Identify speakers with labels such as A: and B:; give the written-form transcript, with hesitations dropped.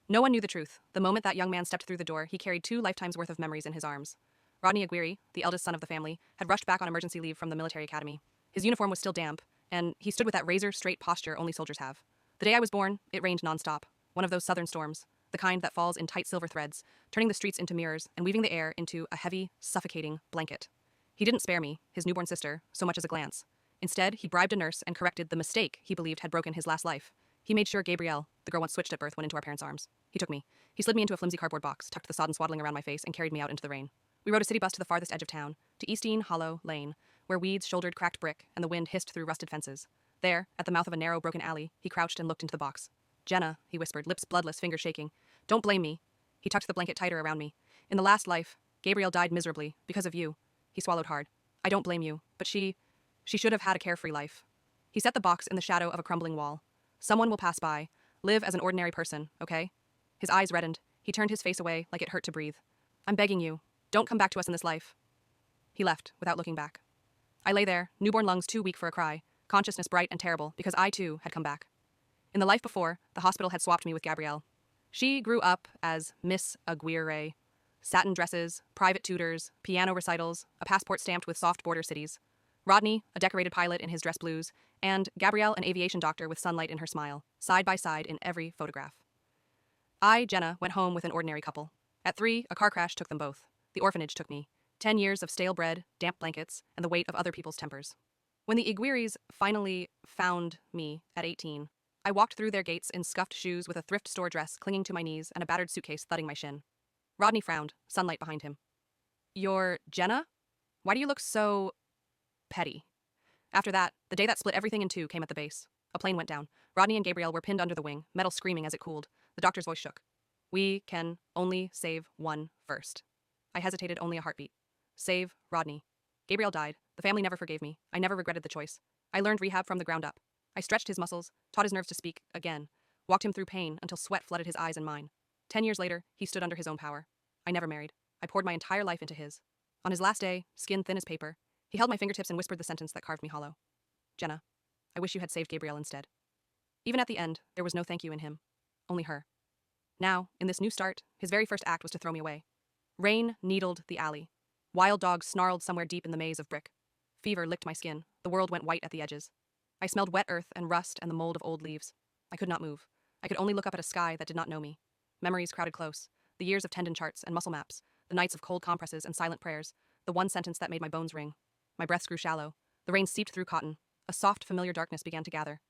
A: No one knew the truth. The moment that young man stepped through the door, he carried 2 lifetimes worth of memories in his arms. Rodney Aguirre, the eldest son of the family, had rushed back on emergency leave from the military academy. His uniform was still damp, and he stood with that razor-straight posture only soldiers have. The day I was born, it rained nonstop, one of those southern storms, the kind that falls in tight silver threads, turning the streets into mirrors and weaving the air into a heavy, suffocating blanket. He didn't spare me, his newborn sister, so much as a glance. Instead, he bribed a nurse and corrected the mistake he believed had broken his last life. He made sure Gabrielle, the girl once switched at birth, went into our parents' arms. He took me. He slid me into a flimsy cardboard box, tucked the sodden swaddling around my face, and carried me out into the rain. We rode a city bus to the farthest edge of town, to Eastine Hollow Lane, where weeds shouldered cracked brick and the wind hissed through rusted fences. There, at the mouth of a narrow, broken alley, he crouched and looked into the box. "Jenna," he whispered, lips bloodless, fingers shaking. "Don't blame me." He tucked the blanket tighter around me. "In the last life, Gabrielle died miserably, because of you." He swallowed hard. "I don't blame you, but she should have had a carefree life." He set the box in the shadow of a crumbling wall. "Someone will pass by. Live as an ordinary person, okay?" His eyes reddened. He turned his face away like it hurt to breathe. "I'm begging you. Don't come back to us in this life." He left, without looking back. I lay there, newborn lungs too weak for a cry, consciousness bright and terrible, because I too had come back. In the life before, the hospital had swapped me with Gabrielle. She grew up as Miss Aguirre. Satin dresses, private tutors, piano recitals, a passport stamped with soft border cities. Rodney, a decorated pilot in his dress blues, and Gabrielle, an aviation doctor with sunlight in her smile, side by side in every photograph. I, Jenna, went home with an ordinary couple. At 3, a car crash took them both. The orphanage took me. 10 years of stale bread, damp blankets, and the weight of other people's tempers. When the Aguirres finally found me at 18, I walked through their gates in scuffed shoes with a thrift store dress clinging to my knees and a battered suitcase thudding my shin. Rodney frowned, sunlight behind him. "You're Jenna? Why do you look so petty?" After that, the day that split everything in two came at the base. A plane went down. Rodney and Gabrielle were pinned under the wing, metal screaming as it cooled. The doctor's voice shook. "We can only save one first." I hesitated only a heartbeat. Save Rodney. Gabrielle died. The family never forgave me. I never regretted the choice. I learned rehab from the ground up. I stretched his muscles, taught his nerves to speak again, walked him through pain until sweat flooded his eyes and mine. 10 years later, he stood under his own power. I never married. I poured my entire life into his. On his last day, skin thin as paper, he held my fingertips and whispered the sentence that carved me hollow. "Jenna, I wish you had saved Gabrielle instead." Even at the end, there was no thank you in him. Only her. Now, in this new start, his very first act was to throw me away. Rain needled the alley. Wild dogs snarled somewhere deep in the maze of brick. Fever licked my skin. The world went white at the edges. I smelled wet earth and rust and the mold of old leaves. I could not move. I could only look up at a sky that did not know me. Memories crowded close. The years of tendon charts and muscle maps. The nights of cold compresses and silent prayers. The one sentence that made my bones ring. My breaths grew shallow. The rain seeped through cotton. A soft, familiar darkness began to gather.